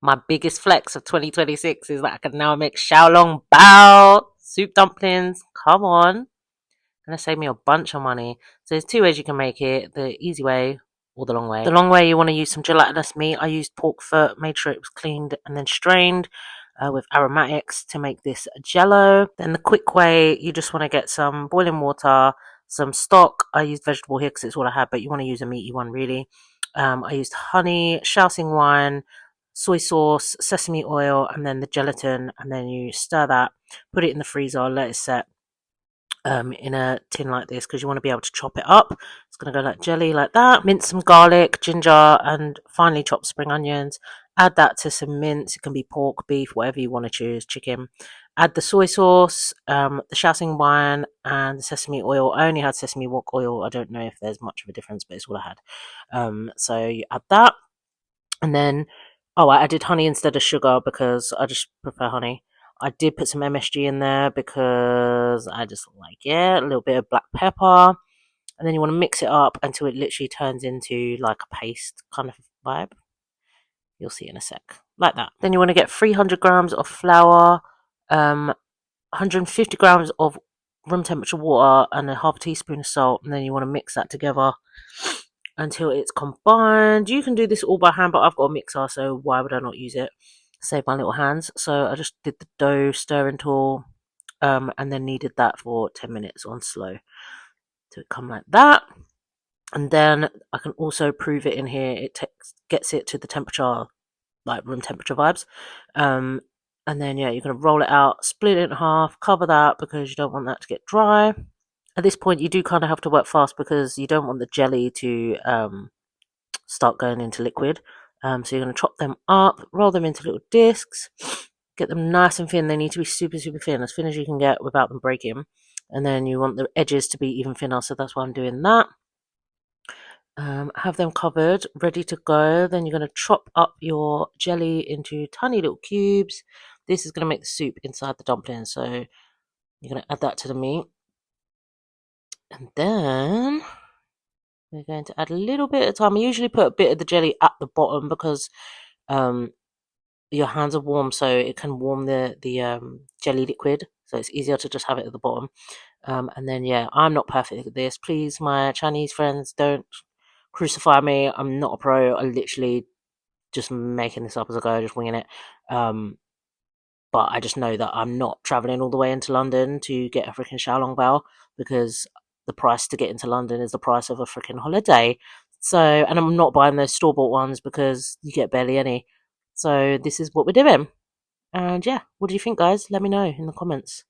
My biggest flex of 2026 is that I can now make Xiaolong bao soup dumplings. Come on. Gonna save me a bunch of money. So there's two ways you can make it: the easy way or the long way. The long way, you want to use some gelatinous meat. I used pork foot, made sure it was cleaned and then strained with aromatics to make this jello. Then the quick way, you just want to get some boiling water, some stock. I used vegetable here because it's all I had, but you want to use a meaty one really. I used honey, Shaoxing wine, soy sauce, sesame oil, and then the gelatin, and then you stir that, put it in the freezer, let it set in a tin like this because you want to be able to chop it up. It's going to go like jelly like that. Mince some garlic, ginger, and finely chopped spring onions. Add that to some mince. It can be pork, beef, whatever you want to choose, chicken. Add the soy sauce, the Shaoxing wine, and the sesame oil. I only had sesame wok oil. I don't know if there's much of a difference, but it's what I had. So you add that, and then I added honey instead of sugar because I just prefer honey. I did put some MSG in there because I just like it. A little bit of black pepper. And then you want to mix it up until it literally turns into like a paste kind of vibe. You'll see in a sec. Like that. Then you want to get 300 grams of flour, 150 grams of room temperature water, and a half a teaspoon of salt. And then you want to mix that together until it's combined. You can do this all by hand, but I've got a mixer, so why would I not use it? Save my little hands. So I just did the dough stirring tool, and then kneaded that for 10 minutes on slow to come like that. And then I can also prove it in here. It gets it to the temperature, like room temperature vibes. And then you're going to roll it out, split it in half, cover that because you don't want that to get dry. At this point, you do kind of have to work fast because you don't want the jelly to start going into liquid. So you're going to chop them up, roll them into little discs, get them nice and thin. They need to be super, super thin, as you can get without them breaking. And then you want the edges to be even thinner, so that's why I'm doing that. Have them covered, ready to go. Then you're going to chop up your jelly into tiny little cubes. This is going to make the soup inside the dumpling, so you're going to add that to the meat. And then we're going to add a little bit of time. I usually put a bit of the jelly at the bottom because your hands are warm, so it can warm the jelly liquid. So it's easier to just have it at the bottom. And then, I'm not perfect at this. Please, my Chinese friends, don't crucify me. I'm not a pro. I literally just making this up as I go, just winging it. But I just know that I'm not traveling all the way into London to get a freaking Xiaolong bao because the price to get into London is the price of a freaking holiday. So, and I'm not buying those store-bought ones because you get barely any. So this is what we're doing. And yeah, what do you think, guys? Let me know in the comments.